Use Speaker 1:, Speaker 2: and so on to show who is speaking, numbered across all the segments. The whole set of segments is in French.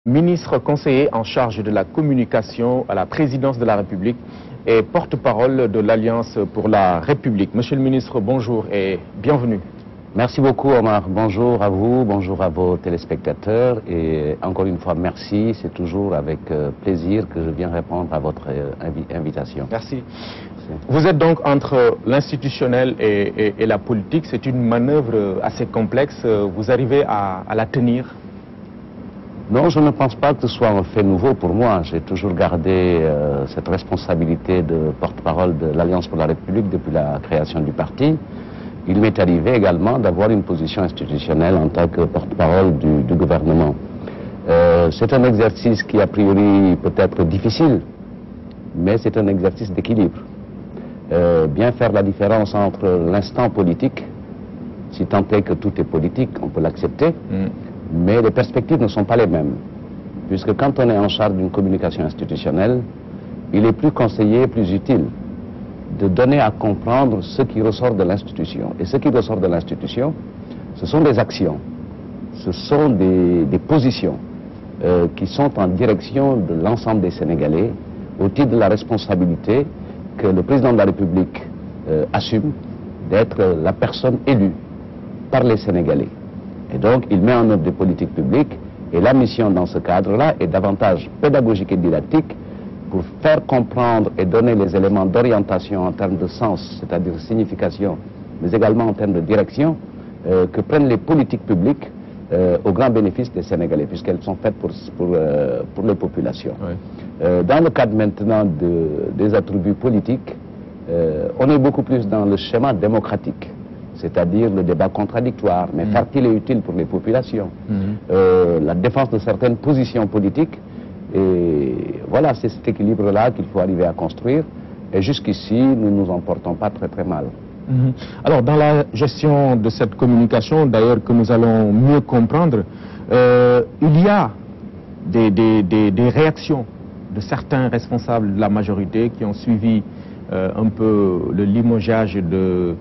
Speaker 1: Ministre conseiller en charge de la communication à la présidence de la République et porte-parole de l'Alliance pour la République. Monsieur le ministre, bonjour et bienvenue.
Speaker 2: Merci beaucoup Omar, bonjour à vous, bonjour à vos téléspectateurs et encore une fois merci, c'est toujours avec plaisir que je viens répondre à votre invitation.
Speaker 1: Merci. Vous êtes donc entre l'institutionnel et la politique, c'est une manœuvre assez complexe, vous arrivez à la tenir?
Speaker 2: Non, je ne pense pas que ce soit un fait nouveau pour moi. J'ai toujours gardé cette responsabilité de porte-parole de l'Alliance pour la République depuis la création du parti. Il m'est arrivé également d'avoir une position institutionnelle en tant que porte-parole du gouvernement. C'est un exercice qui a priori peut être difficile, mais c'est un exercice d'équilibre. Bien faire la différence entre l'instant politique, si tant est que tout est politique, on peut l'accepter, mais les perspectives ne sont pas les mêmes. Puisque quand on est en charge d'une communication institutionnelle, il est plus conseillé, plus utile de donner à comprendre ce qui ressort de l'institution. Et ce qui ressort de l'institution, ce sont des actions, ce sont des positions qui sont en direction de l'ensemble des Sénégalais au titre de la responsabilité que le président de la République assume d'être la personne élue par les Sénégalais. Et donc, il met en œuvre des politiques publiques et la mission dans ce cadre-là est davantage pédagogique et didactique pour faire comprendre et donner les éléments d'orientation en termes de sens, c'est-à-dire de signification, mais également en termes de direction, que prennent les politiques publiques au grand bénéfice des Sénégalais, puisqu'elles sont faites pour les populations. Oui. Dans le cadre maintenant des attributs politiques, on est beaucoup plus dans le schéma démocratique, c'est-à-dire le débat contradictoire, mais fertile et utile pour les populations, la défense de certaines positions politiques, et voilà, c'est cet équilibre-là qu'il faut arriver à construire, et jusqu'ici, nous ne nous en portons pas très très mal.
Speaker 1: Alors, dans la gestion de cette communication, d'ailleurs, que nous allons mieux comprendre, il y a des réactions de certains responsables de la majorité qui ont suivi un peu le limogeage de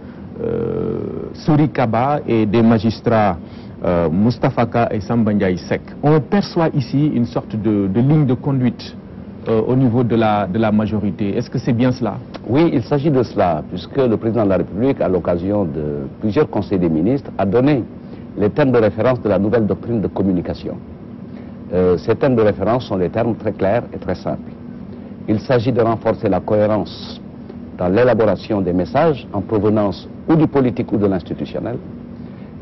Speaker 1: Souri Kaba et des magistrats Moustapha Ka et Samba Ndiaye Seck. On perçoit ici une sorte de ligne de conduite au niveau de la majorité. Est-ce que c'est bien cela?
Speaker 2: Oui, il s'agit de cela, puisque le président de la République, à l'occasion de plusieurs conseils des ministres, a donné les termes de référence de la nouvelle doctrine de communication. Ces termes de référence sont des termes très clairs et très simples. Il s'agit de renforcer la cohérence dans l'élaboration des messages en provenance ou du politique ou de l'institutionnel.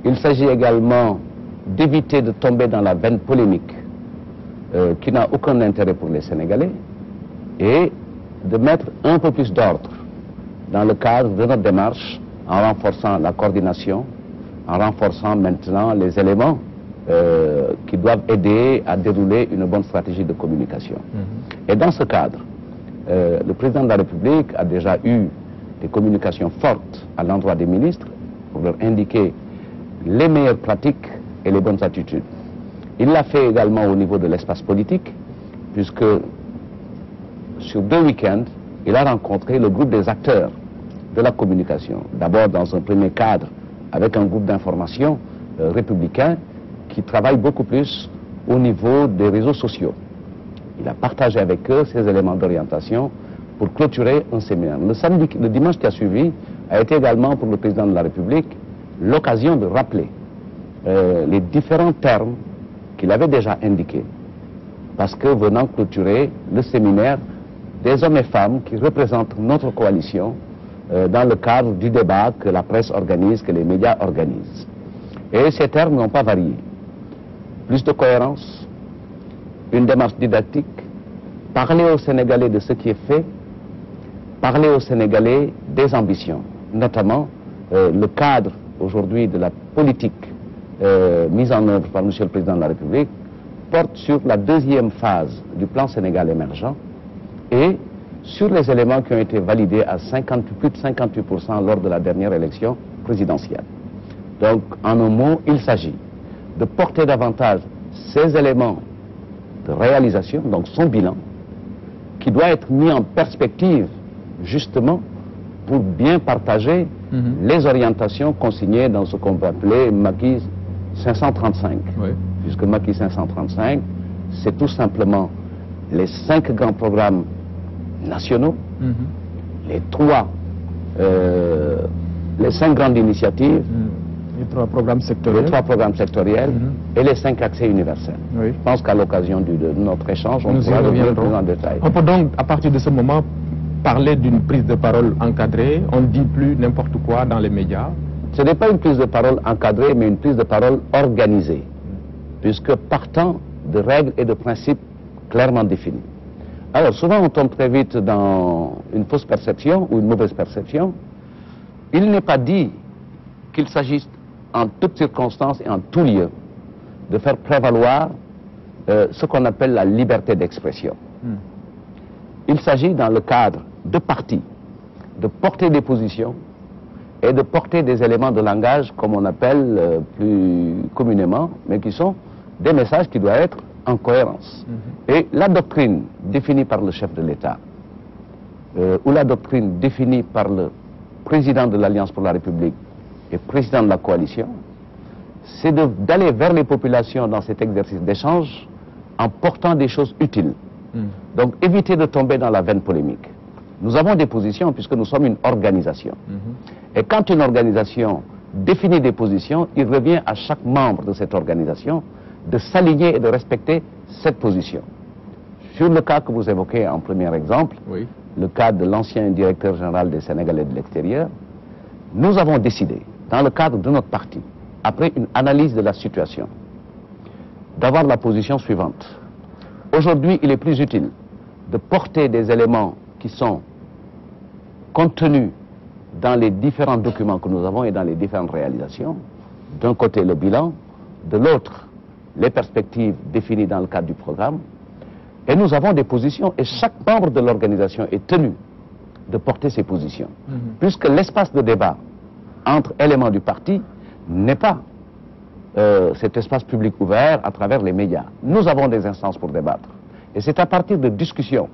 Speaker 2: Il s'agit également d'éviter de tomber dans la veine polémique qui n'a aucun intérêt pour les Sénégalais et de mettre un peu plus d'ordre dans le cadre de notre démarche en renforçant la coordination, en renforçant maintenant les éléments qui doivent aider à dérouler une bonne stratégie de communication. Et dans ce cadre, le président de la République a déjà eu des communications fortes à l'endroit des ministres pour leur indiquer les meilleures pratiques et les bonnes attitudes. Il l'a fait également au niveau de l'espace politique, puisque sur 2 week-ends, il a rencontré le groupe des acteurs de la communication. D'abord dans un premier cadre avec un groupe d'information républicain qui travaille beaucoup plus au niveau des réseaux sociaux. Il a partagé avec eux ces éléments d'orientation pour clôturer un séminaire. Le dimanche qui a suivi a été également pour le président de la République l'occasion de rappeler les différents termes qu'il avait déjà indiqués. Parce que venant clôturer le séminaire des hommes et femmes qui représentent notre coalition dans le cadre du débat que la presse organise, que les médias organisent. Et ces termes n'ont pas varié. Plus de cohérence, une démarche didactique, parler aux Sénégalais de ce qui est fait, parler aux Sénégalais des ambitions, notamment le cadre aujourd'hui de la politique mise en œuvre par M. le Président de la République porte sur la 2e phase du plan Sénégal émergent et sur les éléments qui ont été validés à plus de 58% lors de la dernière élection présidentielle. Donc, en un mot, il s'agit de porter davantage ces éléments de réalisation, donc son bilan, qui doit être mis en perspective justement pour bien partager les orientations consignées dans ce qu'on va appeler Macky 535. Oui. Puisque Macky 535 c'est tout simplement les 5 grands programmes nationaux, les 5 grandes initiatives,
Speaker 1: les 3 programmes sectoriels,
Speaker 2: et les 5 accès universels.
Speaker 1: Oui.
Speaker 2: Je pense qu'à l'occasion de notre échange, on pourra revenir plus en détail.
Speaker 1: On peut donc, à partir de ce moment, parler d'une prise de parole encadrée. On ne dit plus n'importe quoi dans les médias.
Speaker 2: Ce n'est pas une prise de parole encadrée, mais une prise de parole organisée, puisque partant de règles et de principes clairement définis. Alors, souvent, on tombe très vite dans une fausse perception ou une mauvaise perception. Il n'est pas dit qu'il s'agisse en toutes circonstances et en tout lieu de faire prévaloir ce qu'on appelle la liberté d'expression. Il s'agit, dans le cadre de partis, de porter des positions et de porter des éléments de langage, comme on appelle plus communément, mais qui sont des messages qui doivent être en cohérence. Et la doctrine définie par le chef de l'État, ou la doctrine définie par le président de l'Alliance pour la République et président de la coalition, c'est d'aller vers les populations dans cet exercice d'échange en portant des choses utiles. Donc éviter de tomber dans la veine polémique. Nous avons des positions puisque nous sommes une organisation. Et quand une organisation définit des positions, il revient à chaque membre de cette organisation de s'aligner et de respecter cette position. Sur le cas que vous évoquez en premier exemple, le cas de l'ancien directeur général des Sénégalais de l'extérieur, nous avons décidé, dans le cadre de notre parti, après une analyse de la situation, d'avoir la position suivante. Aujourd'hui, il est plus utile de porter des éléments qui sont contenus dans les différents documents que nous avons et dans les différentes réalisations. D'un côté, le bilan, de l'autre, les perspectives définies dans le cadre du programme. Et nous avons des positions et chaque membre de l'organisation est tenu de porter ses positions. Puisque l'espace de débat entre éléments du parti n'est pas cet espace public ouvert à travers les médias. Nous avons des instances pour débattre. Et c'est à partir de discussions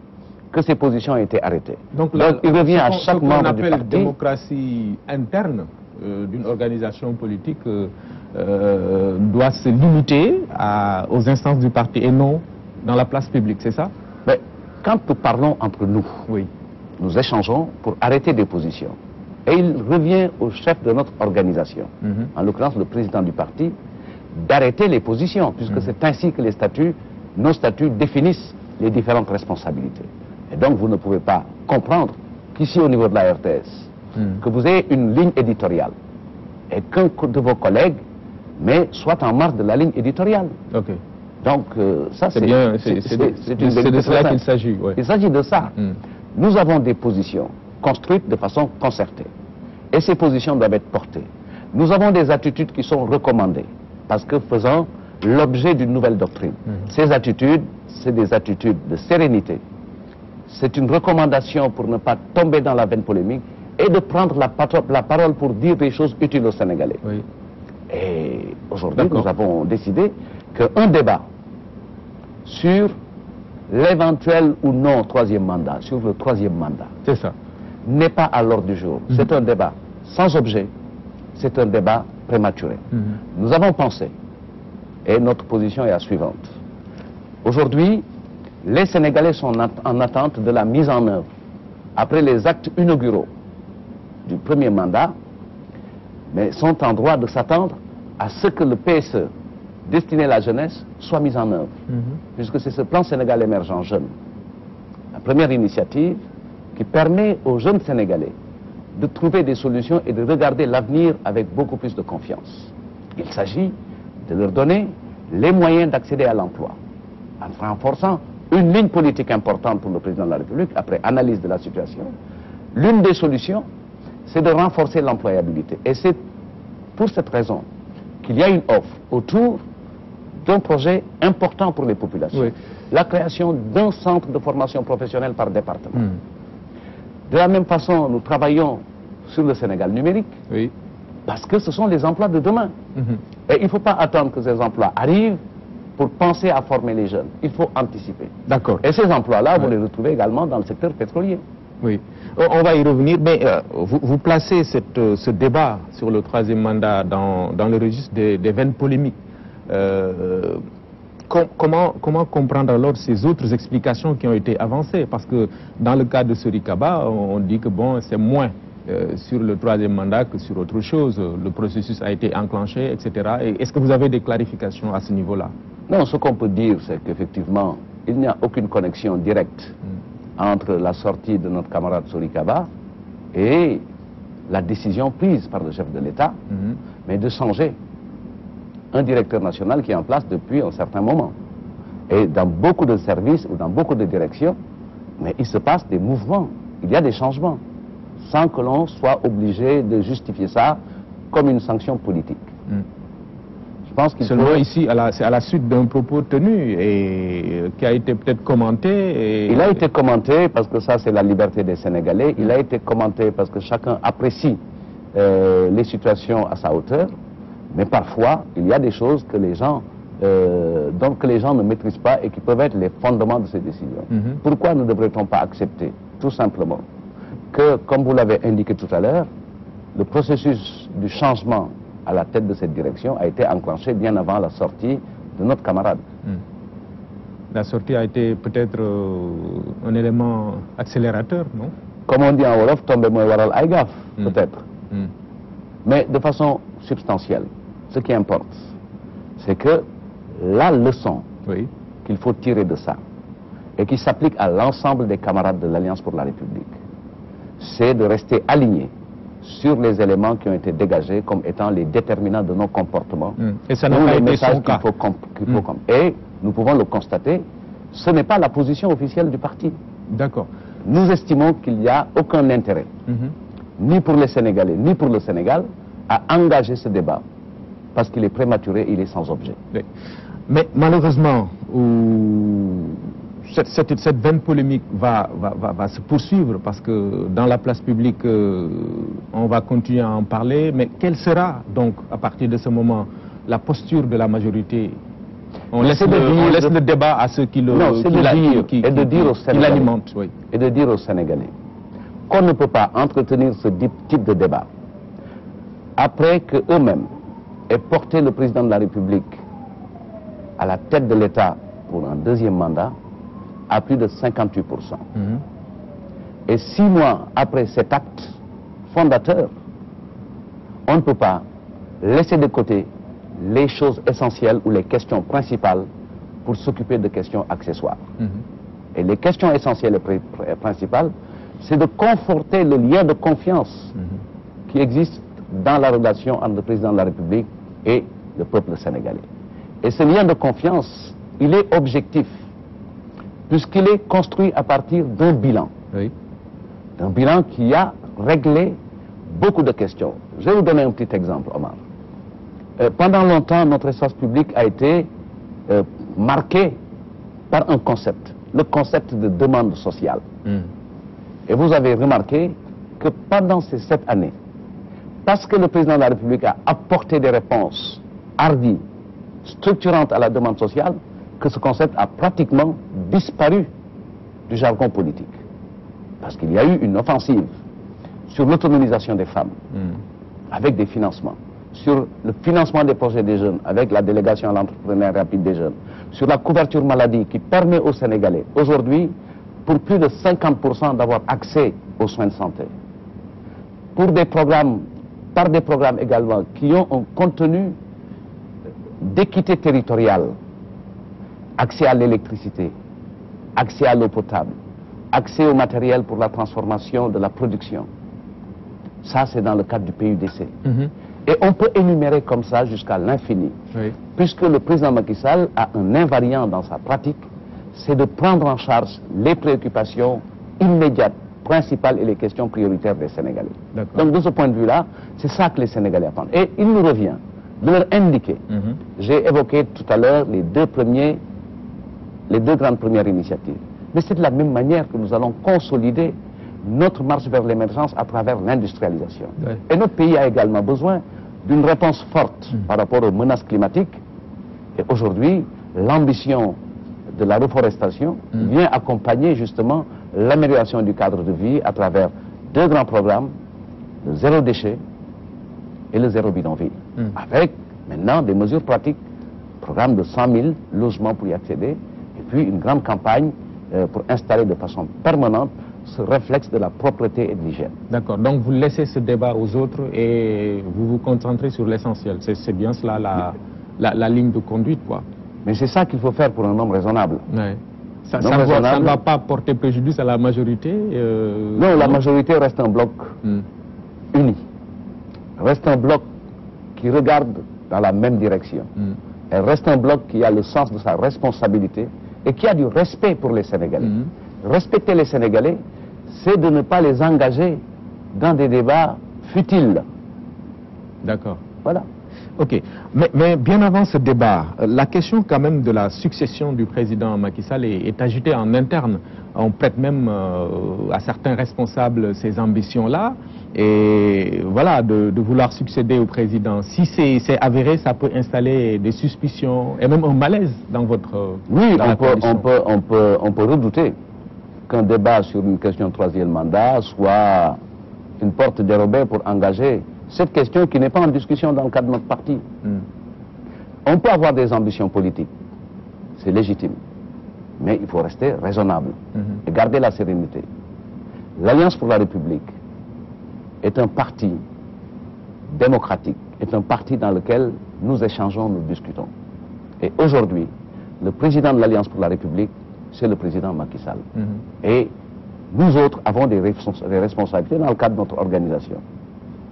Speaker 2: que ces positions ont été arrêtées. Donc il revient à chaque membre du parti. Ce qu'on appelle la
Speaker 1: démocratie interne d'une organisation politique doit se limiter aux instances du parti et non dans la place publique, c'est ça?
Speaker 2: Mais quand nous parlons entre nous, nous échangeons pour arrêter des positions. Et il revient au chef de notre organisation, en l'occurrence le président du parti, d'arrêter les positions, puisque c'est ainsi que les statuts, nos statuts définissent les différentes responsabilités. Et donc vous ne pouvez pas comprendre qu'ici au niveau de la RTS, que vous ayez une ligne éditoriale et qu'un de vos collègues soit en marge de la ligne éditoriale. Donc ça c'est
Speaker 1: de cela qu'il s'agit.
Speaker 2: Il s'agit de ça. Nous avons des positions construites de façon concertée. Et ces positions doivent être portées. Nous avons des attitudes qui sont recommandées, parce que faisant l'objet d'une nouvelle doctrine. Ces attitudes, c'est des attitudes de sérénité. C'est une recommandation pour ne pas tomber dans la veine polémique et de prendre la parole pour dire des choses utiles aux Sénégalais. Et aujourd'hui, nous avons décidé qu'un débat sur l'éventuel ou non troisième mandat, sur le troisième mandat,
Speaker 1: c'est ça,
Speaker 2: n'est pas à l'ordre du jour. C'est un débat sans objet, c'est un débat prématuré. Nous avons pensé, et notre position est la suivante. Aujourd'hui, les Sénégalais sont en attente de la mise en œuvre, après les actes inauguraux du premier mandat, mais sont en droit de s'attendre à ce que le PSE, destiné à la jeunesse, soit mis en œuvre. Puisque c'est ce plan Sénégal émergent jeune, la première initiative qui permet aux jeunes Sénégalais de trouver des solutions et de regarder l'avenir avec beaucoup plus de confiance. Il s'agit de leur donner les moyens d'accéder à l'emploi, en renforçant une ligne politique importante pour le président de la République, après analyse de la situation. L'une des solutions, c'est de renforcer l'employabilité. Et c'est pour cette raison qu'il y a une offre autour d'un projet important pour les populations. La création d'un centre de formation professionnelle par département. De la même façon, nous travaillons sur le Sénégal numérique, parce que ce sont les emplois de demain. Et il ne faut pas attendre que ces emplois arrivent pour penser à former les jeunes. Il faut anticiper.
Speaker 1: D'accord.
Speaker 2: Et ces emplois-là, vous les retrouvez également dans le secteur pétrolier.
Speaker 1: On va y revenir, mais vous placez ce débat sur le troisième mandat dans le registre des veines polémiques. Comment comprendre alors ces autres explications qui ont été avancées? Parce que dans le cas de Sorikaba, on dit que bon, c'est moins sur le troisième mandat que sur autre chose. Le processus a été enclenché, etc. Est-ce que vous avez des clarifications à ce niveau-là?
Speaker 2: Non, ce qu'on peut dire, c'est qu'effectivement, il n'y a aucune connexion directe entre la sortie de notre camarade Sorikaba et la décision prise par le chef de l'État, mais de changer un directeur national qui est en place depuis un certain moment. Et dans beaucoup de services ou dans beaucoup de directions, mais il se passe des mouvements, il y a des changements, sans que l'on soit obligé de justifier ça comme une sanction politique. Je pense qu'il
Speaker 1: Seulement ici, c'est à la suite d'un propos tenu et qui a été peut-être commenté.
Speaker 2: Il a été commenté parce que ça c'est la liberté des Sénégalais, il a été commenté parce que chacun apprécie les situations à sa hauteur. Mais parfois, il y a des choses que les gens, que les gens ne maîtrisent pas et qui peuvent être les fondements de ces décisions. Pourquoi ne devrait-on pas accepter, tout simplement, que, comme vous l'avez indiqué tout à l'heure, le processus du changement à la tête de cette direction a été enclenché bien avant la sortie de notre camarade.
Speaker 1: La sortie a été peut-être un élément accélérateur, non?
Speaker 2: Comme on dit en Wolof, tombe moy waral ay gaaf, peut-être. Mais de façon substantielle. Ce qui importe, c'est que la leçon qu'il faut tirer de ça, et qui s'applique à l'ensemble des camarades de l'Alliance pour la République, c'est de rester alignés sur les éléments qui ont été dégagés comme étant les déterminants de nos comportements.
Speaker 1: Et ça n'a pas été son cas.
Speaker 2: Et nous pouvons le constater, ce n'est pas la position officielle du parti.
Speaker 1: D'accord.
Speaker 2: Nous estimons qu'il n'y a aucun intérêt, ni pour les Sénégalais, ni pour le Sénégal, à engager ce débat, parce qu'il est prématuré, il est sans objet.
Speaker 1: Mais malheureusement, cette veine polémique va se poursuivre, parce que dans la place publique, on va continuer à en parler, mais quelle sera donc, à partir de ce moment, la posture de la majorité? On laisse le débat à ceux qui l'alimentent.
Speaker 2: Et de dire aux Sénégalais qu'on ne peut pas entretenir ce type de débat après qu'eux-mêmes aient porté le président de la République à la tête de l'État pour un deuxième mandat à plus de 58%. Et 6 mois après cet acte fondateur, on ne peut pas laisser de côté les choses essentielles ou les questions principales pour s'occuper de questions accessoires. Et les questions essentielles et principales, c'est de conforter le lien de confiance qui existe dans la relation entre le président de la République et le peuple sénégalais. Et ce lien de confiance, il est objectif, puisqu'il est construit à partir d'un bilan. D'un bilan qui a réglé beaucoup de questions. Je vais vous donner un petit exemple, Omar. Pendant longtemps, notre espace public a été marqué par un concept, le concept de demande sociale. Et vous avez remarqué que pendant ces 7 années, parce que le président de la République a apporté des réponses hardies, structurantes à la demande sociale, que ce concept a pratiquement disparu du jargon politique. Parce qu'il y a eu une offensive sur l'autonomisation des femmes, avec des financements, sur le financement des projets des jeunes, avec la délégation à l'entrepreneuriat rapide des jeunes, sur la couverture maladie qui permet aux Sénégalais, aujourd'hui, pour plus de 50% d'avoir accès aux soins de santé. Pour des programmes, par des programmes également qui ont un contenu d'équité territoriale, accès à l'électricité, accès à l'eau potable, accès au matériel pour la transformation de la production. Ça, c'est dans le cadre du PUDC. Et on peut énumérer comme ça jusqu'à l'infini, puisque le président Macky Sall a un invariant dans sa pratique, c'est de prendre en charge les préoccupations immédiates, principales et les questions prioritaires des Sénégalais. Donc de ce point de vue-là, c'est ça que les Sénégalais attendent. Et il nous revient de leur indiquer, j'ai évoqué tout à l'heure les deux grandes premières initiatives, mais c'est de la même manière que nous allons consolider notre marche vers l'émergence à travers l'industrialisation. Et notre pays a également besoin d'une réponse forte par rapport aux menaces climatiques. Et aujourd'hui, l'ambition de la reforestation vient accompagner justement l'amélioration du cadre de vie à travers 2 grands programmes, le zéro déchet et le zéro bidonville, avec maintenant des mesures pratiques programme de 100 000 logements pour y accéder, et puis une grande campagne pour installer de façon permanente ce réflexe de la propreté et de l'hygiène.
Speaker 1: D'accord, donc vous laissez ce débat aux autres et vous vous concentrez sur l'essentiel. C'est bien cela la ligne de conduite, quoi.
Speaker 2: Mais c'est ça qu'il faut faire pour un homme raisonnable.
Speaker 1: Ouais. Ça ne va pas porter préjudice à la majorité
Speaker 2: Non, la majorité reste un bloc uni. Reste un bloc qui regarde dans la même direction. Elle reste un bloc qui a le sens de sa responsabilité et qui a du respect pour les Sénégalais. Respecter les Sénégalais, c'est de ne pas les engager dans des débats futiles.
Speaker 1: D'accord.
Speaker 2: Voilà.
Speaker 1: Ok, mais bien avant ce débat, la question quand même de la succession du président Macky Sall est agitée en interne. On prête même à certains responsables ces ambitions-là. Et voilà, de vouloir succéder au président. Si c'est avéré, ça peut installer des suspicions et même un malaise dans votre...
Speaker 2: Oui, on peut redouter qu'un débat sur une question de troisième mandat soit une porte dérobée pour engager cette question qui n'est pas en discussion dans le cadre de notre parti. On peut avoir des ambitions politiques, c'est légitime, mais il faut rester raisonnable et garder la sérénité. L'Alliance pour la République est un parti démocratique, est un parti dans lequel nous échangeons, nous discutons. Et aujourd'hui, le président de l'Alliance pour la République, c'est le président Macky Sall. Et nous autres avons des responsabilités dans le cadre de notre organisation.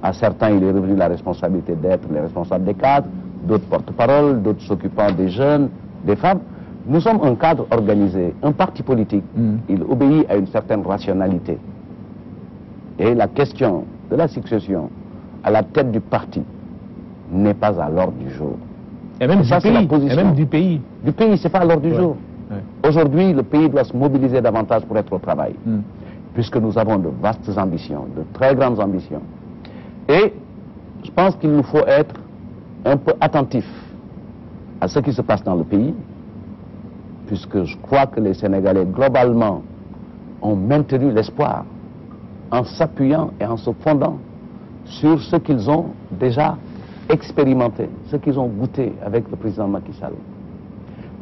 Speaker 2: À certains, il est revenu la responsabilité d'être les responsables des cadres, d'autres porte-parole, d'autres s'occupant des jeunes, des femmes. Nous sommes un cadre organisé, un parti politique. Il obéit à une certaine rationalité. Et la question de la succession à la tête du parti n'est pas à l'ordre du jour.
Speaker 1: Et même,
Speaker 2: ça,
Speaker 1: du, pays, et même du pays.
Speaker 2: Du pays, c'est pas à l'ordre du jour. Aujourd'hui, le pays doit se mobiliser davantage pour être au travail. Puisque nous avons de vastes ambitions, de très grandes ambitions. Et je pense qu'il nous faut être un peu attentifs à ce qui se passe dans le pays, puisque je crois que les Sénégalais, globalement, ont maintenu l'espoir en s'appuyant et en se fondant sur ce qu'ils ont déjà expérimenté, ce qu'ils ont goûté avec le président Macky Sall.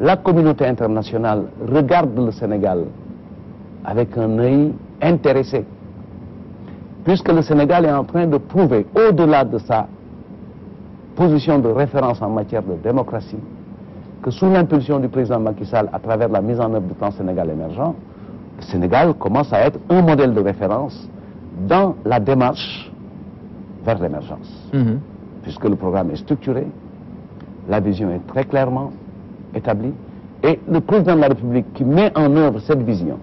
Speaker 2: La communauté internationale regarde le Sénégal avec un œil intéressé, puisque le Sénégal est en train de prouver, au-delà de sa position de référence en matière de démocratie, que sous l'impulsion du président Macky Sall, à travers la mise en œuvre du plan Sénégal émergent, le Sénégal commence à être un modèle de référence dans la démarche vers l'émergence. Puisque le programme est structuré, la vision est très clairement établie, et le président de la République qui met en œuvre cette vision,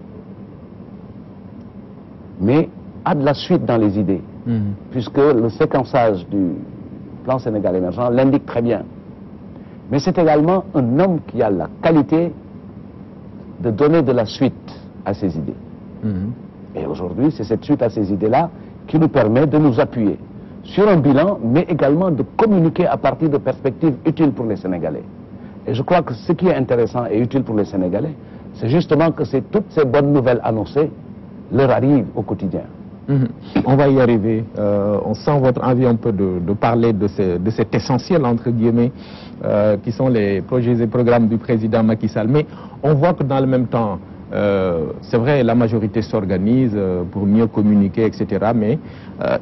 Speaker 2: mais a de la suite dans les idées, puisque le séquençage du plan Sénégal émergent l'indique très bien. Mais c'est également un homme qui a la qualité de donner de la suite à ses idées. Et aujourd'hui, c'est cette suite à ces idées-là qui nous permet de nous appuyer sur un bilan, mais également de communiquer à partir de perspectives utiles pour les Sénégalais. Et je crois que ce qui est intéressant et utile pour les Sénégalais, c'est justement que toutes ces bonnes nouvelles annoncées leur arrivent au quotidien.
Speaker 1: On va y arriver. On sent votre envie un peu de parler de cet essentiel, entre guillemets, qui sont les projets et programmes du président Macky Sall. Mais on voit que dans le même temps, c'est vrai, la majorité s'organise pour mieux communiquer, etc. Mais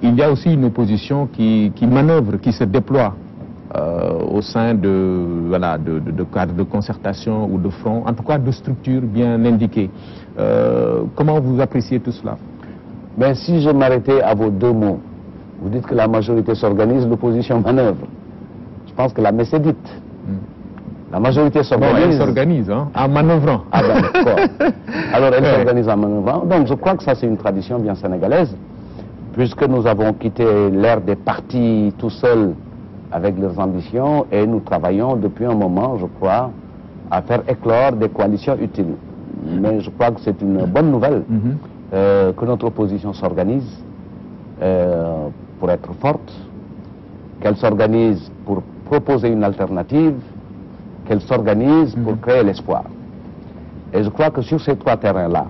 Speaker 1: il y a aussi une opposition qui manœuvre, qui se déploie au sein de cadres de concertation ou de front, en tout cas de structures bien indiquées. Comment vous appréciez tout cela?
Speaker 2: Ben, si je m'arrêtais à vos deux mots, vous dites que la majorité s'organise, l'opposition manœuvre. Je pense que la messe est dite. La majorité s'organise.
Speaker 1: Elle s'organise, hein, en manœuvrant.
Speaker 2: Ah ben d'accord. Alors elle s'organise en manœuvrant. Donc je crois que ça c'est une tradition bien sénégalaise, puisque nous avons quitté l'ère des partis tout seuls avec leurs ambitions et nous travaillons depuis un moment, je crois, à faire éclore des coalitions utiles. Mais je crois que c'est une bonne nouvelle que notre opposition s'organise pour être forte, qu'elle s'organise pour proposer une alternative, qu'elle s'organise pour créer l'espoir. Et je crois que sur ces trois terrains-là,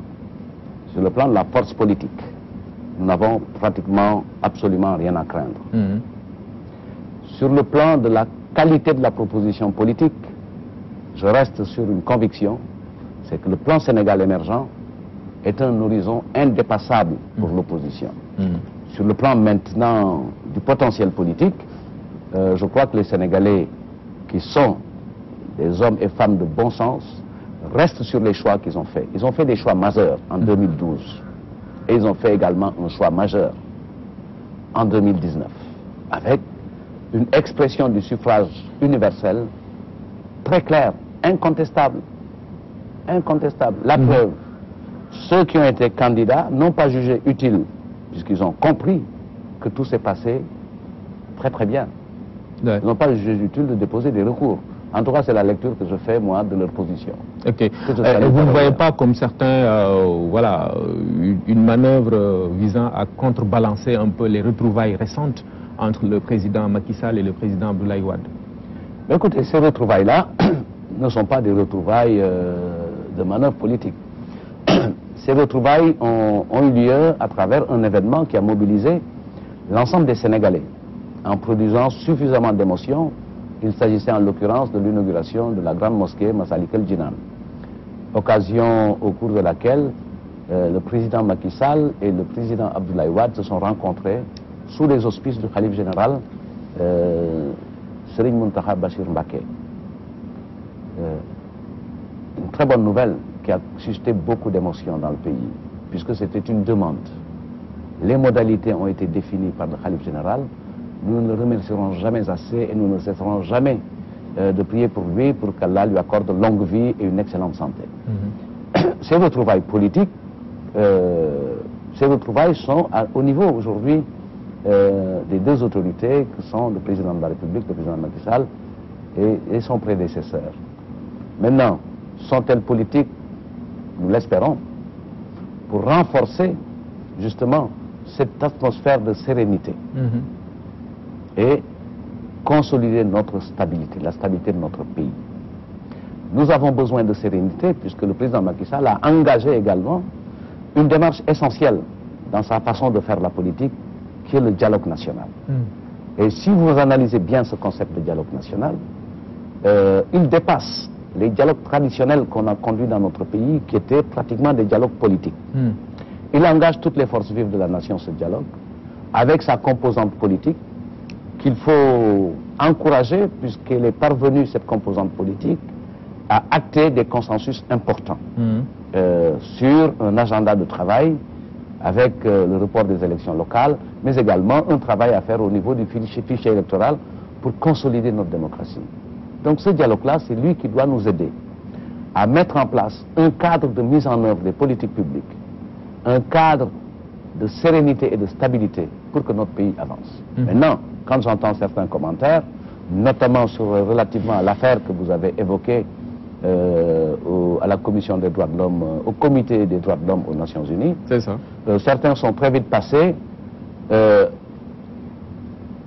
Speaker 2: sur le plan de la force politique, nous n'avons pratiquement absolument rien à craindre. Sur le plan de la qualité de la proposition politique, je reste sur une conviction, c'est que le plan Sénégal émergent est un horizon indépassable pour l'opposition. Sur le plan maintenant du potentiel politique, je crois que les Sénégalais qui sont des hommes et femmes de bon sens restent sur les choix qu'ils ont faits. Ils ont fait des choix majeurs en 2012 et ils ont fait également un choix majeur en 2019 avec une expression du suffrage universel très claire, incontestable. Incontestable. La preuve, ceux qui ont été candidats n'ont pas jugé utile, puisqu'ils ont compris que tout s'est passé très très bien. Ouais. Ils n'ont pas jugé utile de déposer des recours. En tout cas, c'est la lecture que je fais, moi, de leur position.
Speaker 1: Ok. Vous ne voyez pas, comme certains, voilà, une manœuvre visant à contrebalancer un peu les retrouvailles récentes entre le président Macky Sall et le président Abdoulaye Wade?
Speaker 2: Mais écoutez, ces retrouvailles-là ne sont pas des retrouvailles de manœuvre politique. Ces retrouvailles ont eu lieu à travers un événement qui a mobilisé l'ensemble des Sénégalais en produisant suffisamment d'émotions. Il s'agissait en l'occurrence de l'inauguration de la grande mosquée Massalikul Jinan, occasion au cours de laquelle le président Macky Sall et le président Abdoulaye Wade se sont rencontrés sous les auspices du khalife général Serigne Mountakha Bachir Mbacké. Une très bonne nouvelle qui a suscité beaucoup d'émotions dans le pays, puisque c'était une demande. Les modalités ont été définies par le khalife général. Nous ne le remercierons jamais assez et nous ne cesserons jamais de prier pour lui, pour qu'Allah lui accorde longue vie et une excellente santé. Ces retrouvailles politiques, ces retrouvailles sont au niveau aujourd'hui des deux autorités que sont le président de la République, le président Macky Sall et son prédécesseur. Maintenant, sont-elles politiques? Nous l'espérons, pour renforcer justement cette atmosphère de sérénité et consolider notre stabilité, la stabilité de notre pays. Nous avons besoin de sérénité puisque le président Macky Sall a engagé également une démarche essentielle dans sa façon de faire la politique, qui est le dialogue national. Et si vous analysez bien ce concept de dialogue national, il dépasse les dialogues traditionnels qu'on a conduits dans notre pays, qui étaient pratiquement des dialogues politiques. Il engage toutes les forces vives de la nation, ce dialogue, avec sa composante politique, qu'il faut encourager, puisqu'elle est parvenue, cette composante politique, à acter des consensus importants sur un agenda de travail, avec le report des élections locales, mais également un travail à faire au niveau du fichier électoral pour consolider notre démocratie. Donc ce dialogue-là, c'est lui qui doit nous aider à mettre en place un cadre de mise en œuvre des politiques publiques, un cadre de sérénité et de stabilité pour que notre pays avance. Maintenant, quand j'entends certains commentaires, notamment relativement à l'affaire que vous avez évoquée à la Commission des droits de l'homme, au Comité des droits de l'homme aux Nations Unies,
Speaker 1: c'est ça.
Speaker 2: Certains sont très vite passés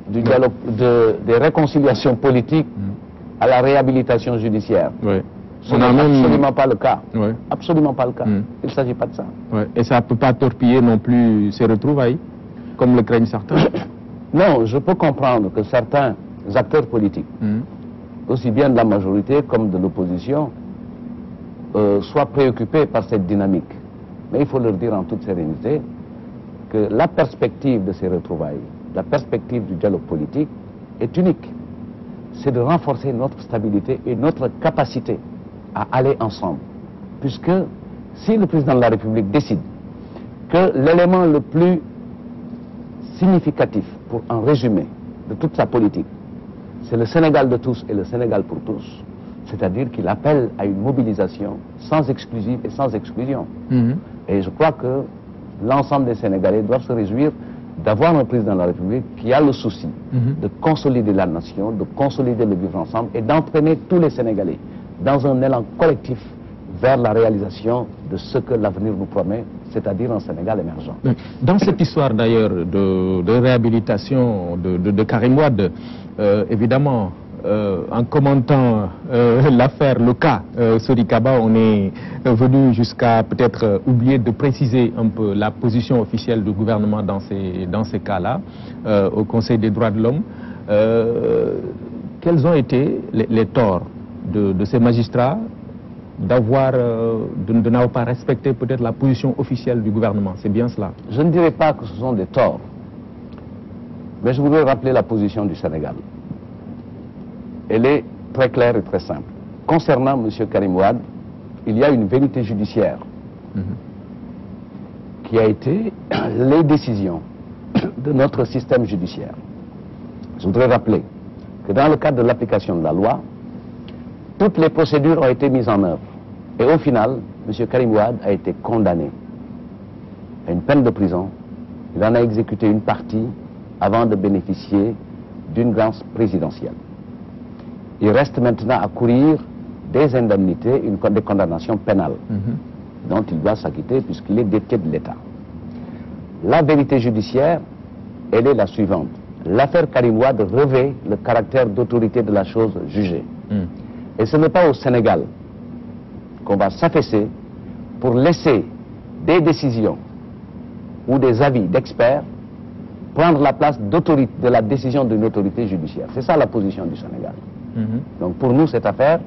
Speaker 2: du dialogue, des réconciliations politiques à la réhabilitation judiciaire.
Speaker 1: Oui.
Speaker 2: Ce n'est absolument pas le cas.
Speaker 1: Oui.
Speaker 2: Absolument pas le cas. Il ne s'agit pas de ça.
Speaker 1: Oui. Et ça ne peut pas torpiller non plus ces retrouvailles, comme le craignent certains.
Speaker 2: Non, je peux comprendre que certains acteurs politiques, aussi bien de la majorité comme de l'opposition, soient préoccupés par cette dynamique. Mais il faut leur dire en toute sérénité que la perspective de ces retrouvailles, la perspective du dialogue politique est unique. C'est de renforcer notre stabilité et notre capacité à aller ensemble. Puisque si le président de la République décide que l'élément le plus significatif, pour en résumer, de toute sa politique, c'est le Sénégal de tous et le Sénégal pour tous, c'est-à-dire qu'il appelle à une mobilisation sans exclusive et sans exclusion. Et je crois que l'ensemble des Sénégalais doivent se réjouir d'avoir un président de la République qui a le souci de consolider la nation, de consolider le vivre ensemble et d'entraîner tous les Sénégalais dans un élan collectif vers la réalisation de ce que l'avenir nous promet, c'est-à-dire un Sénégal émergent.
Speaker 1: Dans cette histoire d'ailleurs de réhabilitation de Karim Wade, évidemment, en commentant l'affaire, le cas Sodikaba, on est venu jusqu'à peut-être oublier de préciser un peu la position officielle du gouvernement dans ces cas-là, au Conseil des droits de l'homme. Quels ont été les torts de ces magistrats de n'avoir pas respecté peut-être la position officielle du gouvernement. C'est bien cela?
Speaker 2: Je ne dirais pas que ce sont des torts, mais je voudrais rappeler la position du Sénégal. Elle est très claire et très simple. Concernant M. Karim Wade, il y a une vérité judiciaire qui a été les décisions de notre système judiciaire. Je voudrais rappeler que dans le cadre de l'application de la loi, toutes les procédures ont été mises en œuvre. Et au final, M. Karim Wade a été condamné à une peine de prison. Il en a exécuté une partie avant de bénéficier d'une grâce présidentielle. Il reste maintenant à courir des indemnités, des condamnations pénales, dont il doit s'acquitter puisqu'il est détenu de l'État. La vérité judiciaire, elle est la suivante. L'affaire Karim Wade revêt le caractère d'autorité de la chose jugée. Et ce n'est pas au Sénégal qu'on va s'affaisser pour laisser des décisions ou des avis d'experts prendre la place de la décision d'une autorité judiciaire. C'est ça la position du Sénégal. Donc pour nous, cette affaire,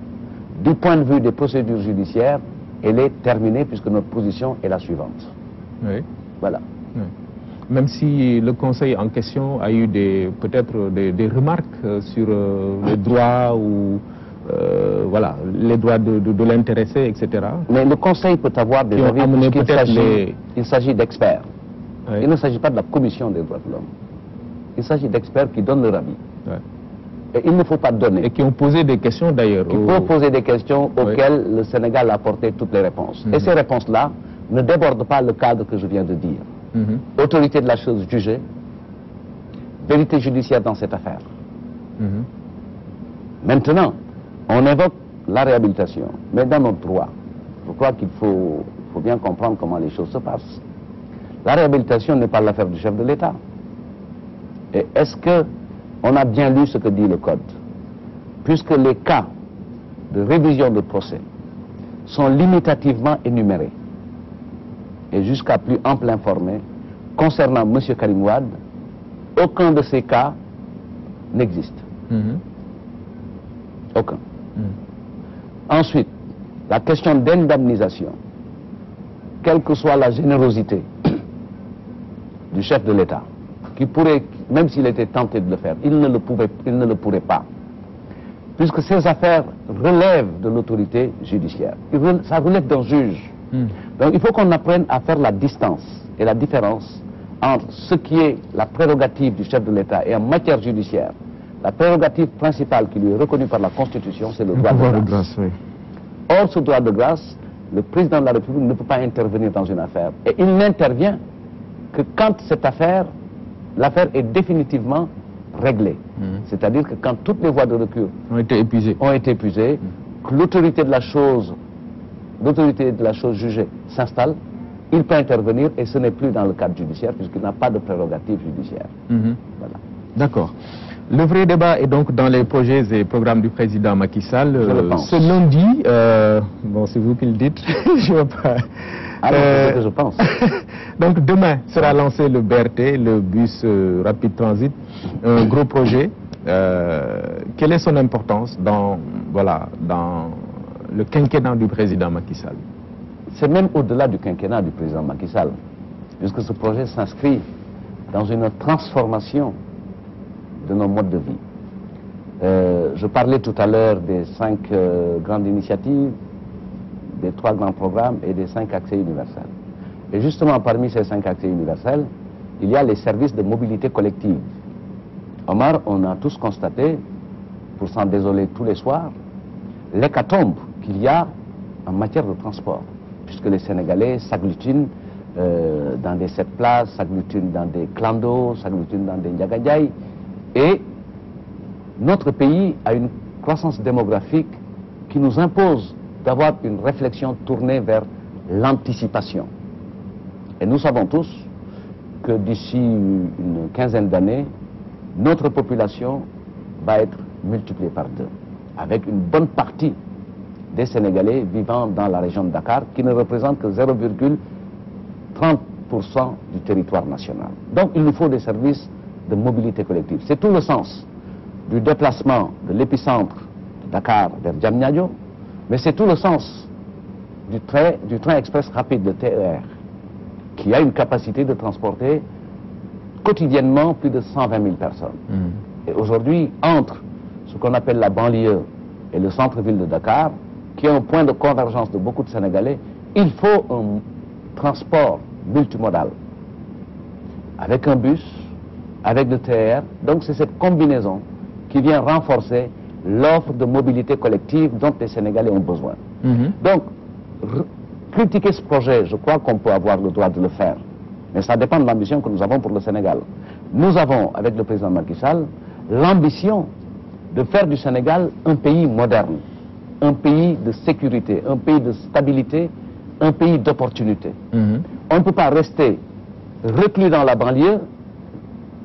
Speaker 2: du point de vue des procédures judiciaires, elle est terminée puisque notre position est la suivante.
Speaker 1: Oui.
Speaker 2: Voilà.
Speaker 1: Oui. Même si le Conseil en question a eu peut-être des remarques sur les droits ou voilà, les droits de l'intéressé, etc.
Speaker 2: Mais le Conseil peut avoir des avis puisqu'il s'agit d'experts. Oui. Il ne s'agit pas de la Commission des droits de l'homme. Il s'agit d'experts qui donnent leur avis. Oui. Et il ne faut pas donner.
Speaker 1: Et qui ont posé des questions d'ailleurs.
Speaker 2: Qui peuvent poser des questions auxquelles le Sénégal a apporté toutes les réponses. Et ces réponses-là ne débordent pas le cadre que je viens de dire. Autorité de la chose jugée, vérité judiciaire dans cette affaire. Maintenant, on évoque la réhabilitation, mais dans notre droit, je crois qu'il faut bien comprendre comment les choses se passent. La réhabilitation n'est pas l'affaire du chef de l'État. Et est-ce qu'on a bien lu ce que dit le Code? Puisque les cas de révision de procès sont limitativement énumérés, et jusqu'à plus ample informé, concernant M. Karim Wade, aucun de ces cas n'existe. Aucun. Ensuite, la question d'indemnisation, quelle que soit la générosité du chef de l'État, qui pourrait, même s'il était tenté de le faire, il ne le pourrait pas. Puisque ces affaires relèvent de l'autorité judiciaire. Ça relève d'un juge. Donc il faut qu'on apprenne à faire la distance et la différence entre ce qui est la prérogative du chef de l'État et en matière judiciaire. La prérogative principale qui lui est reconnue par la Constitution, c'est le droit de grâce. Oui. Or, ce droit de grâce, le président de la République ne peut pas intervenir dans une affaire. Et il n'intervient que quand cette affaire, l'affaire est définitivement réglée. C'est-à-dire que quand toutes les voies de recours ont été épuisées, que l'autorité de la chose jugée s'installe, il peut intervenir et ce n'est plus dans le cadre judiciaire puisqu'il n'a pas de prérogative judiciaire. Voilà.
Speaker 1: D'accord. Le vrai débat est donc dans les projets et programmes du président Macky Sall.
Speaker 2: Je le pense.
Speaker 1: Ce lundi, bon c'est vous qui le dites, je ne veux pas...
Speaker 2: Alors, c'est ce que je pense.
Speaker 1: Donc demain sera lancé le BRT, le bus rapide transit, un gros projet. Quelle est son importance dans le quinquennat du président Macky Sall?
Speaker 2: C'est même au-delà du quinquennat du président Macky Sall, puisque ce projet s'inscrit dans une transformation de nos modes de vie. Je parlais tout à l'heure des 5 grandes initiatives, des 3 grands programmes et des 5 accès universels. Et justement, parmi ces 5 accès universels, il y a les services de mobilité collective. Omar, on a tous constaté, pour s'en désoler tous les soirs, l'hécatombe qu'il y a en matière de transport, puisque les Sénégalais s'agglutinent dans des 7 places, s'agglutinent dans des clandos, s'agglutinent dans des ndiagadjaï, et notre pays a une croissance démographique qui nous impose d'avoir une réflexion tournée vers l'anticipation. Et nous savons tous que d'ici une quinzaine d'années, notre population va être multipliée par 2, avec une bonne partie des Sénégalais vivant dans la région de Dakar, qui ne représente que 0,30% du territoire national. Donc il nous faut des services de mobilité collective. C'est tout le sens du déplacement de l'épicentre Dakar vers Diamniadio, mais c'est tout le sens du train express rapide, le TER, qui a une capacité de transporter quotidiennement plus de 120 000 personnes. Et aujourd'hui, entre ce qu'on appelle la banlieue et le centre-ville de Dakar, qui est un point de convergence de beaucoup de Sénégalais, il faut un transport multimodal, avec un bus, avec le TER. Donc c'est cette combinaison qui vient renforcer l'offre de mobilité collective dont les Sénégalais ont besoin. Donc, critiquer ce projet, je crois qu'on peut avoir le droit de le faire. Mais ça dépend de l'ambition que nous avons pour le Sénégal. Nous avons, avec le président Macky Sall, l'ambition de faire du Sénégal un pays moderne, un pays de sécurité, un pays de stabilité, un pays d'opportunité. On ne peut pas rester reclus dans la banlieue,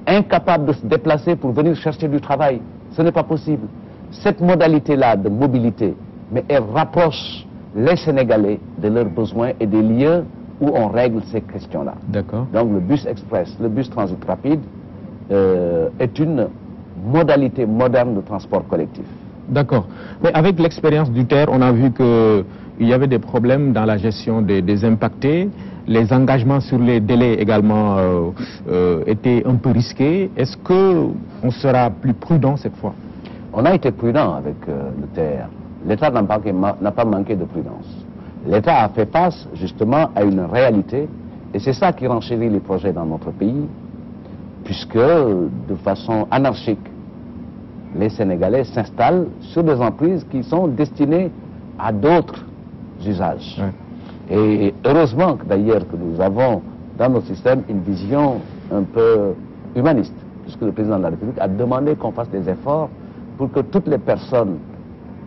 Speaker 2: incapable de se déplacer pour venir chercher du travail. Ce n'est pas possible. Cette modalité-là de mobilité, mais elle rapproche les Sénégalais de leurs besoins et des lieux où on règle ces questions-là.
Speaker 1: D'accord.
Speaker 2: Donc le bus express, le bus transit rapide est une modalité moderne de transport collectif.
Speaker 1: D'accord. Mais avec l'expérience du TER, on a vu qu'il y avait des problèmes dans la gestion des impactés. Les engagements sur les délais également étaient un peu risqués. Est-ce qu'on sera plus prudent cette fois?
Speaker 2: On a été prudent avec le TER. L'État n'a pas manqué de prudence. L'État a fait face justement à une réalité, et c'est ça qui renchérit les projets dans notre pays, puisque de façon anarchique, les Sénégalais s'installent sur des emprises qui sont destinées à d'autres usages. Ouais. Et heureusement d'ailleurs que nous avons dans notre système une vision un peu humaniste, puisque le président de la République a demandé qu'on fasse des efforts pour que toutes les personnes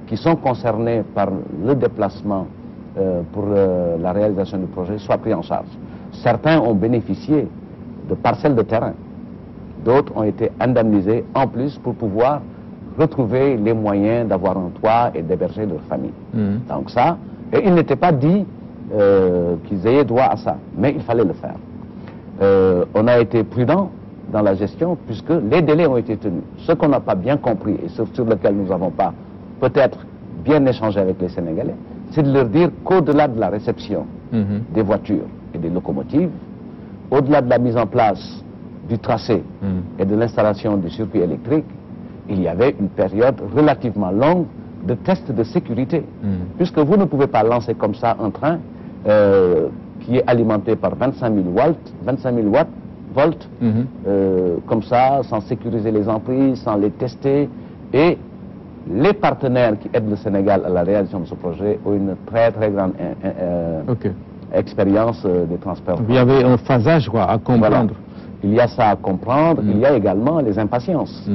Speaker 2: qui sont concernées par le déplacement pour la réalisation du projet soient pris en charge. Certains ont bénéficié de parcelles de terrain, d'autres ont été indemnisés en plus pour pouvoir retrouver les moyens d'avoir un toit et d'héberger leur famille. Donc ça, et il n'était pas dit qu'ils aient droit à ça, mais il fallait le faire. On a été prudent dans la gestion puisque les délais ont été tenus. Ce qu'on n'a pas bien compris et sur lequel nous n'avons pas peut-être bien échangé avec les Sénégalais, c'est de leur dire qu'au-delà de la réception des voitures et des locomotives, au-delà de la mise en place du tracé et de l'installation du circuit électrique, il y avait une période relativement longue de tests de sécurité. Puisque vous ne pouvez pas lancer comme ça un train qui est alimenté par 25 000 volts, comme ça, sans sécuriser les emprises, sans les tester. Et les partenaires qui aident le Sénégal à la réalisation de ce projet ont une très très grande expérience des transports.
Speaker 1: Il y avait un phasage à comprendre. Voilà.
Speaker 2: Il y a ça à comprendre, il y a également les impatiences.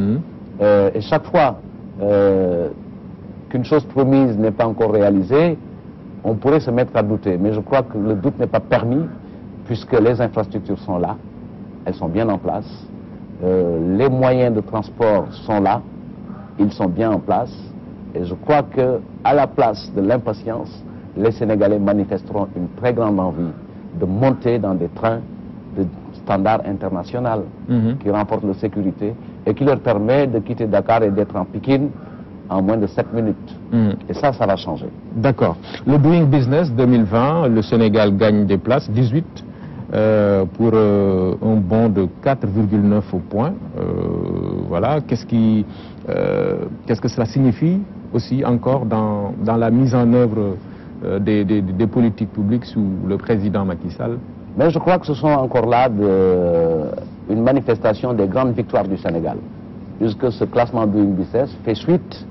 Speaker 2: Et chaque fois qu'une chose promise n'est pas encore réalisée, on pourrait se mettre à douter. Mais je crois que le doute n'est pas permis, puisque les infrastructures sont là, elles sont bien en place, les moyens de transport sont là, ils sont bien en place, et je crois qu'à la place de l'impatience, les Sénégalais manifesteront une très grande envie de monter dans des trains de standard international qui renforcent leur sécurité et qui leur permet de quitter Dakar et d'être en Pikine en moins de 7 minutes. Et ça va changer. D'accord.
Speaker 1: Le Doing Business 2020, le Sénégal gagne des places, 18 pour un bond de 4,9 au point. Voilà. Qu'est-ce que cela signifie aussi encore dans la mise en œuvre des politiques publiques sous le président Macky Sall?
Speaker 2: Mais je crois que ce sont encore là une manifestation des grandes victoires du Sénégal, puisque ce classement Doing Business fait suite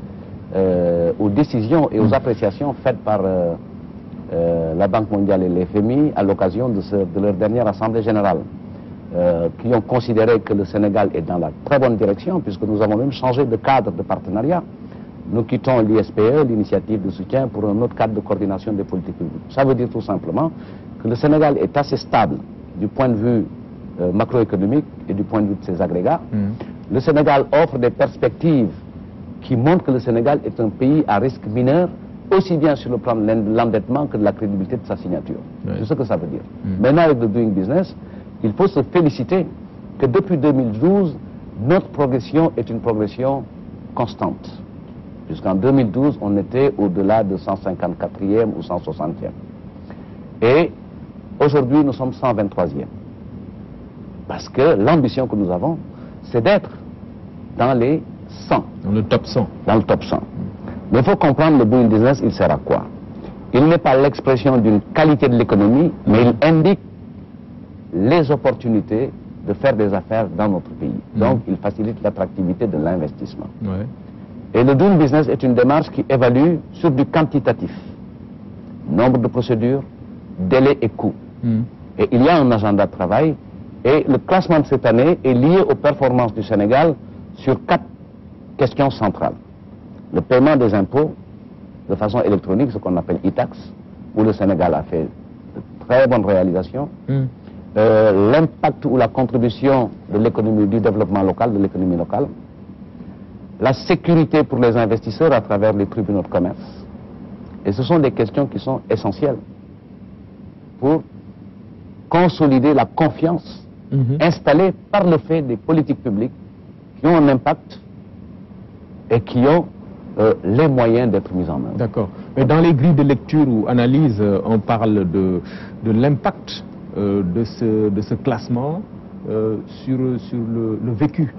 Speaker 2: aux décisions et aux appréciations faites par la Banque mondiale et l'FMI à l'occasion de leur dernière Assemblée générale, qui ont considéré que le Sénégal est dans la très bonne direction, puisque nous avons même changé de cadre de partenariat. Nous quittons l'ISPE, l'initiative de soutien, pour un autre cadre de coordination des politiques publiques. Ça veut dire tout simplement que le Sénégal est assez stable du point de vue macroéconomique et du point de vue de ses agrégats. Le Sénégal offre des perspectives qui montrent que le Sénégal est un pays à risque mineur, aussi bien sur le plan de l'endettement que de la crédibilité de sa signature. C'est ce que ça veut dire. Maintenant, avec le Doing Business, il faut se féliciter que depuis 2012, notre progression est une progression constante. Jusqu'en 2012, on était au-delà de 154e ou 160e. Et aujourd'hui, nous sommes 123e. Parce que l'ambition que nous avons, c'est d'être dans les 100.
Speaker 1: Dans le top 100.
Speaker 2: Dans le top 100. Mais il faut comprendre le doing business, il sert à quoi? Il n'est pas l'expression d'une qualité de l'économie, mais il indique les opportunités de faire des affaires dans notre pays. Donc, il facilite l'attractivité de l'investissement.
Speaker 1: Ouais.
Speaker 2: Et le doing business est une démarche qui évalue sur du quantitatif. Nombre de procédures, délai et coût. Et il y a un agenda de travail. Et le classement de cette année est lié aux performances du Sénégal sur 4 questions centrales. Le paiement des impôts de façon électronique, ce qu'on appelle e-tax, où le Sénégal a fait de très bonnes réalisations. L'impact ou la contribution de l'économie, du développement local, de l'économie locale. La sécurité pour les investisseurs à travers les tribunaux de commerce. Et ce sont des questions qui sont essentielles pour consolider la confiance installée par le fait des politiques publiques qui ont un impact et qui ont les moyens d'être mis en œuvre.
Speaker 1: D'accord. Mais dans les grilles de lecture ou analyse, on parle de l'impact de ce classement sur le vécu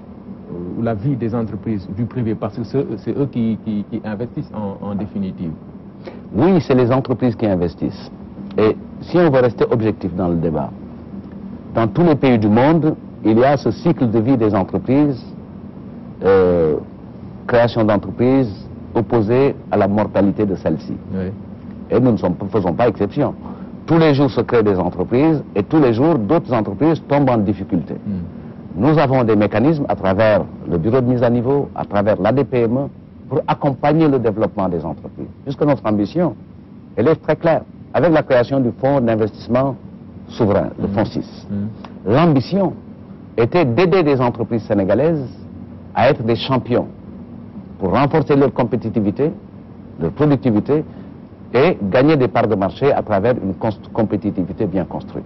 Speaker 1: ou la vie des entreprises du privé, parce que c'est eux qui investissent en définitive.
Speaker 2: Oui, c'est les entreprises qui investissent. Et si on veut rester objectif dans le débat, dans tous les pays du monde, il y a ce cycle de vie des entreprises, création d'entreprises opposée à la mortalité de celle-ci.
Speaker 1: Oui.
Speaker 2: Et nous ne faisons pas exception. Tous les jours se créent des entreprises et tous les jours d'autres entreprises tombent en difficulté. Nous avons des mécanismes à travers le bureau de mise à niveau, à travers l'ADPME, pour accompagner le développement des entreprises. Puisque notre ambition, elle est très claire. Avec la création du fonds d'investissement souverain, le fonds 6, l'ambition était d'aider des entreprises sénégalaises à être des champions pour renforcer leur compétitivité, leur productivité et gagner des parts de marché à travers une compétitivité bien construite.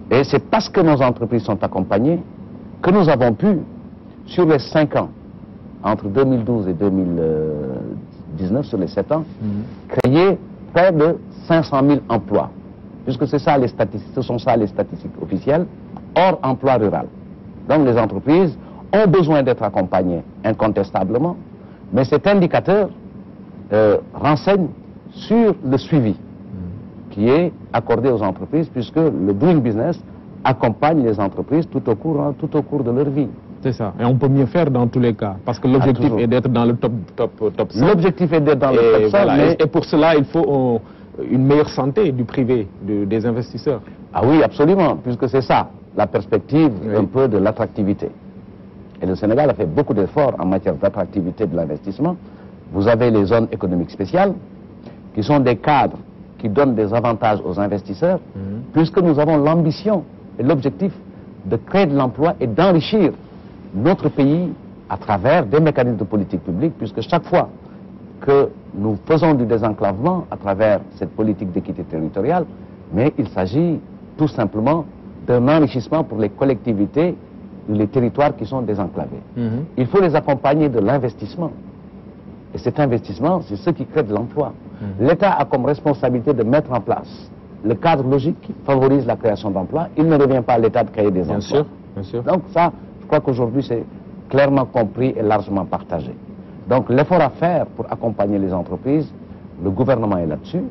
Speaker 2: Et c'est parce que nos entreprises sont accompagnées que nous avons pu, sur les 5 ans, entre 2012 et 2019, sur les 7 ans, créer près de 500 000 emplois. Puisque c'est ça les statistiques, ce sont ça les statistiques officielles, hors emploi rural. Donc les entreprises ont besoin d'être accompagnées incontestablement, mais cet indicateur renseigne sur le suivi qui est accordé aux entreprises, puisque le doing business accompagne les entreprises tout au cours de leur vie.
Speaker 1: C'est ça. Et on peut mieux faire dans tous les cas, parce que l'objectif est d'être dans le top 100.
Speaker 2: L'objectif est d'être dans le top 100,
Speaker 1: voilà,
Speaker 2: mais...
Speaker 1: Et pour cela, il faut une meilleure santé du privé, des investisseurs.
Speaker 2: Ah oui, absolument, puisque c'est ça, la perspective un peu de l'attractivité. Et le Sénégal a fait beaucoup d'efforts en matière d'attractivité de l'investissement. Vous avez les zones économiques spéciales, qui sont des cadres qui donnent des avantages aux investisseurs, puisque nous avons l'ambition et l'objectif de créer de l'emploi et d'enrichir notre pays à travers des mécanismes de politique publique, puisque chaque fois que nous faisons du désenclavement à travers cette politique d'équité territoriale, mais il s'agit tout simplement d'un enrichissement pour les collectivités, les territoires qui sont désenclavés. Il faut les accompagner de l'investissement. Et cet investissement, c'est ce qui crée de l'emploi. L'État a comme responsabilité de mettre en place le cadre logique qui favorise la création d'emplois. Il ne revient pas à l'État de créer des emplois.
Speaker 1: Bien sûr.
Speaker 2: Donc ça, je crois qu'aujourd'hui, c'est clairement compris et largement partagé. Donc l'effort à faire pour accompagner les entreprises, le gouvernement est là-dessus,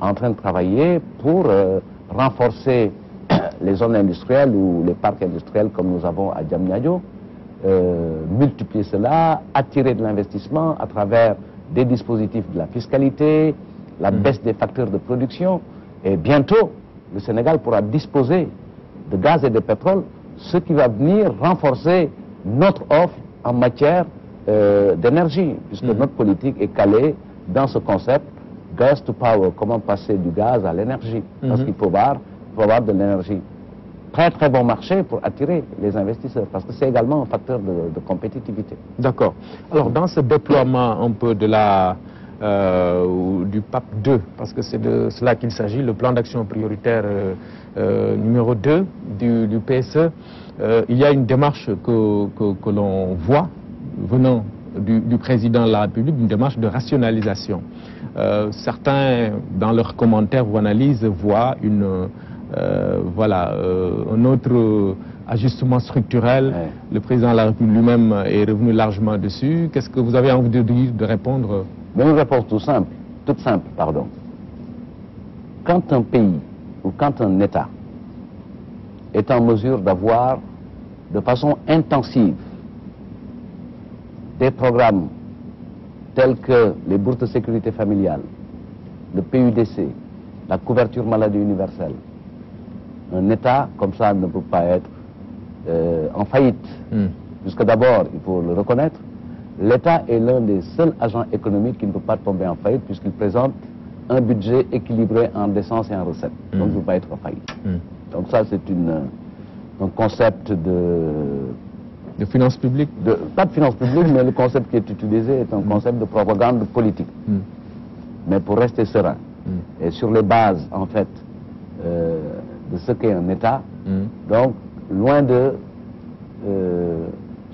Speaker 2: en train de travailler pour renforcer les zones industrielles ou les parcs industriels comme nous avons à Diamniadio, multiplier cela, attirer de l'investissement à travers des dispositifs de la fiscalité, la baisse des facteurs de production, et bientôt le Sénégal pourra disposer de gaz et de pétrole, ce qui va venir renforcer notre offre en matière d'énergie, puisque notre politique est calée dans ce concept gas to power, comment passer du gaz à l'énergie, parce qu'il faut avoir de l'énergie. Très très bon marché pour attirer les investisseurs, parce que c'est également un facteur de compétitivité.
Speaker 1: D'accord. Alors dans ce déploiement un peu du PAP 2, parce que c'est de cela qu'il s'agit, le plan d'action prioritaire numéro 2 du PSE, il y a une démarche que l'on voit venant du président de la République, une démarche de rationalisation. Certains, dans leurs commentaires ou analyses, voient un autre ajustement structurel. Ouais. Le président de la République lui-même est revenu largement dessus. Qu'est-ce que vous avez envie de dire, de répondre?
Speaker 2: Mais une réponse toute simple, pardon. Quand un pays ou quand un État est en mesure d'avoir de façon intensive des programmes tels que les bourses de sécurité familiale, le PUDC, la couverture maladie universelle, un État comme ça ne peut pas être en faillite. Puisque d'abord, il faut le reconnaître, l'État est l'un des seuls agents économiques qui ne peut pas tomber en faillite puisqu'il présente un budget équilibré en dépenses et en recettes. Donc il ne peut pas être en faillite. Donc ça, c'est un concept
Speaker 1: de finances publiques?
Speaker 2: Pas de finances publiques, mais le concept qui est utilisé est un concept de propagande politique. Mais pour rester serein. Et sur les bases, en fait, de ce qu'est un État, donc, loin de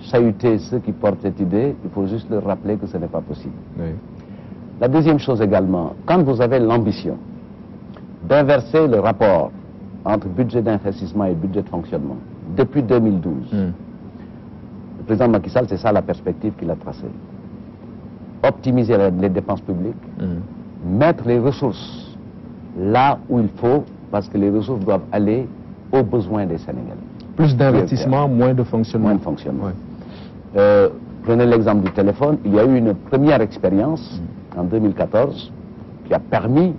Speaker 2: chahuter ceux qui portent cette idée, il faut juste leur rappeler que ce n'est pas possible. Oui. La deuxième chose également, quand vous avez l'ambition d'inverser le rapport entre budget d'investissement et budget de fonctionnement, depuis 2012, le président Macky Sall, c'est ça la perspective qu'il a tracée. Optimiser les dépenses publiques, mettre les ressources là où il faut, parce que les ressources doivent aller aux besoins des Sénégalais.
Speaker 1: Plus d'investissement, moins de fonctionnement.
Speaker 2: Moins de fonctionnement. Ouais. Prenez l'exemple du téléphone. Il y a eu une première expérience en 2014 qui a permis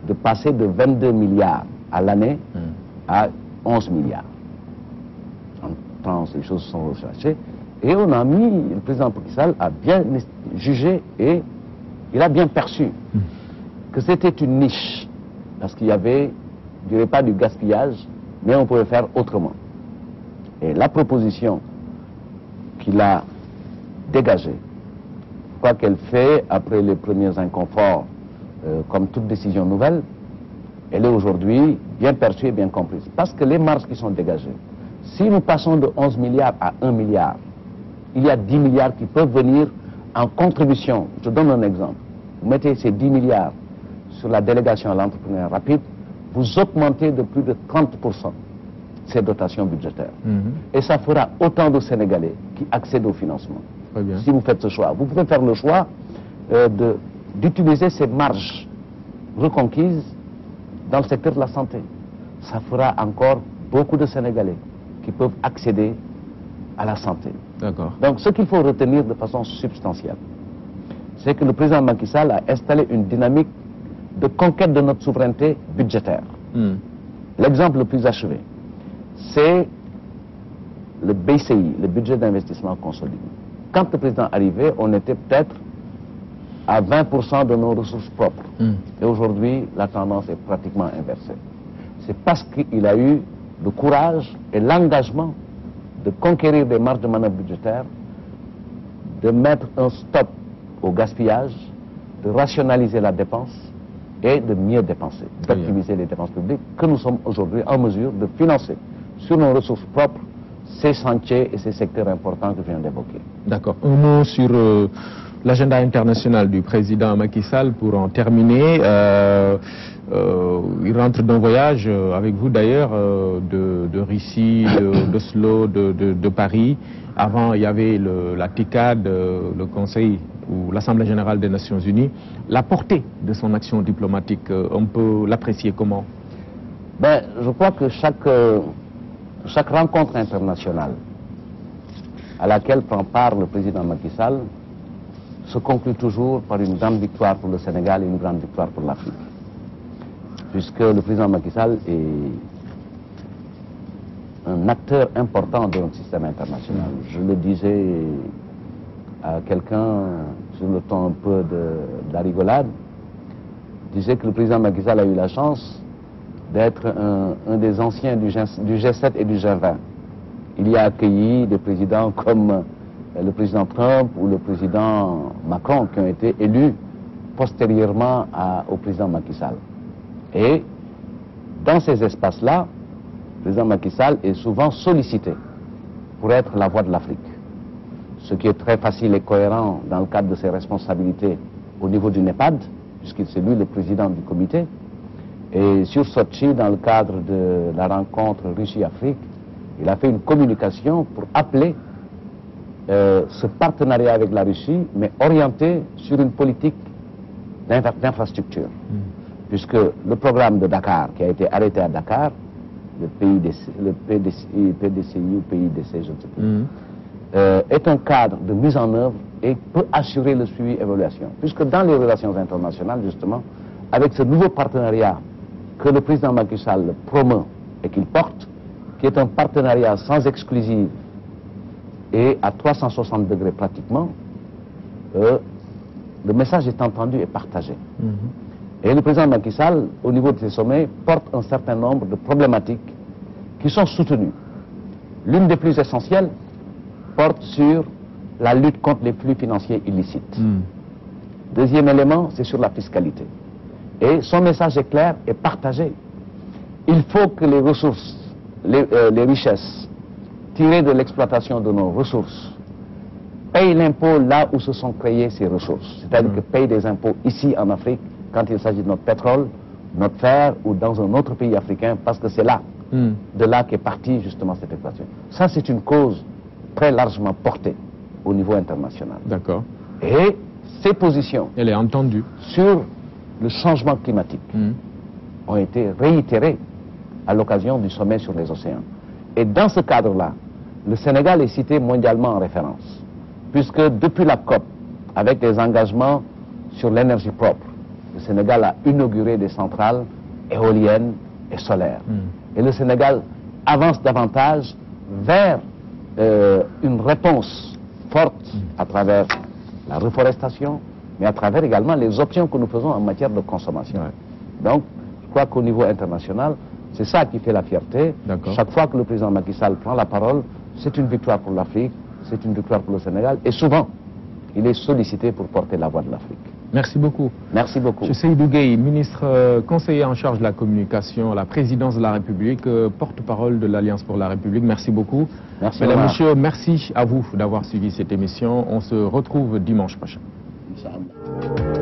Speaker 2: de passer de 22 milliards à l'année à 11 milliards. En temps, ces choses sont recherchées. Et on a mis, le président Macky Sall a bien jugé et il a bien perçu que c'était une niche. Parce qu'il y avait, je ne dirais pas du gaspillage, mais on pouvait faire autrement. Et la proposition qu'il a dégagée, quoi qu'elle fait après les premiers inconforts, comme toute décision nouvelle, elle est aujourd'hui bien perçue et bien comprise. Parce que les marges qui sont dégagées, si nous passons de 11 milliards à 1 milliard, il y a 10 milliards qui peuvent venir en contribution. Je donne un exemple. Vous mettez ces 10 milliards sur la délégation à l'entrepreneuriat rapide, vous augmentez de plus de 30% ces dotations budgétaires. Et ça fera autant de Sénégalais qui accèdent au financement. Si vous faites ce choix. Vous pouvez faire le choix d'utiliser ces marges reconquises dans le secteur de la santé. Ça fera encore beaucoup de Sénégalais qui peuvent accéder à la santé. Donc ce qu'il faut retenir de façon substantielle, c'est que le président Macky Sall a installé une dynamique de conquête de notre souveraineté budgétaire. L'exemple le plus achevé, c'est le BCI, le budget d'investissement consolidé. Quand le président arrivait, on était peut-être à 20% de nos ressources propres. Et aujourd'hui, la tendance est pratiquement inversée. C'est parce qu'il a eu le courage et l'engagement de conquérir des marges de manœuvre budgétaires, de mettre un stop au gaspillage, de rationaliser la dépense et de mieux dépenser, d'optimiser les dépenses publiques, que nous sommes aujourd'hui en mesure de financer sur nos ressources propres ces chantiers et ces secteurs importants que je viens d'évoquer.
Speaker 1: D'accord. Un mot sur l'agenda international du président Macky Sall pour en terminer. Il rentre d'un voyage avec vous d'ailleurs de Russie, d'Oslo, de Paris. Avant, il y avait la TICAD, le Conseil ou l'Assemblée générale des Nations Unies. La portée de son action diplomatique, on peut l'apprécier comment?
Speaker 2: Je crois que chaque rencontre internationale à laquelle prend part le président Macky Sall se conclut toujours par une grande victoire pour le Sénégal et une grande victoire pour l'Afrique. Puisque le président Macky Sall est un acteur important de notre système international. Je le disais à quelqu'un sur le ton un peu de la rigolade, disait que le président Macky Sall a eu la chance d'être un des anciens du G7 et du G20. Il y a accueilli des présidents comme le président Trump ou le président Macron qui ont été élus postérieurement au président Macky Sall. Et dans ces espaces-là, le président Macky Sall est souvent sollicité pour être la voix de l'Afrique. ce qui est très facile et cohérent dans le cadre de ses responsabilités au niveau du NEPAD, puisqu'il c'est lui le président du comité. Et sur Sochi, dans le cadre de la rencontre Russie-Afrique, il a fait une communication pour appeler ce partenariat avec la Russie, mais orienté sur une politique d'infrastructure. Puisque le programme de Dakar, qui a été arrêté à Dakar, le PDCI ou PIDC, je ne sais plus, est un cadre de mise en œuvre et peut assurer le suivi et évaluation. Puisque dans les relations internationales, justement, avec ce nouveau partenariat que le président Macky Sall promeut et qu'il porte, qui est un partenariat sans exclusive et à 360 degrés pratiquement, le message est entendu et partagé. Et le président Macky Sall, au niveau de ces sommets, porte un certain nombre de problématiques qui sont soutenues. L'une des plus essentielles porte sur la lutte contre les flux financiers illicites. Deuxième élément, c'est sur la fiscalité. Et son message est clair et partagé. Il faut que les ressources, les richesses tirées de l'exploitation de nos ressources payent l'impôt là où se sont créées ces ressources. C'est-à-dire que payent des impôts ici en Afrique quand il s'agit de notre pétrole, notre fer ou dans un autre pays africain, parce que c'est là, de là qu'est partie justement cette exploitation. Ça, c'est une cause très largement portée au niveau international.
Speaker 1: D'accord.
Speaker 2: Et ces positions,
Speaker 1: elle est entendue,
Speaker 2: sur le changement climatique ont été réitérées à l'occasion du sommet sur les océans. Et dans ce cadre-là, le Sénégal est cité mondialement en référence, puisque depuis la COP, avec des engagements sur l'énergie propre, le Sénégal a inauguré des centrales éoliennes et solaires. Et le Sénégal avance davantage vers une réponse forte à travers la reforestation, mais à travers également les options que nous faisons en matière de consommation. Donc, je crois qu'au niveau international, c'est ça qui fait la fierté. Chaque fois que le président Macky Sall prend la parole, c'est une victoire pour l'Afrique, c'est une victoire pour le Sénégal, et souvent, il est sollicité pour porter la voix de l'Afrique.
Speaker 1: Merci beaucoup.
Speaker 2: Merci beaucoup.
Speaker 1: M. Seydou Gueye, ministre conseiller en charge de la communication à la présidence de la République, porte-parole de l'Alliance pour la République. Merci beaucoup.
Speaker 2: Merci.
Speaker 1: Mesdames, Messieurs, merci à vous d'avoir suivi cette émission. On se retrouve dimanche prochain.
Speaker 2: Inch'Allah.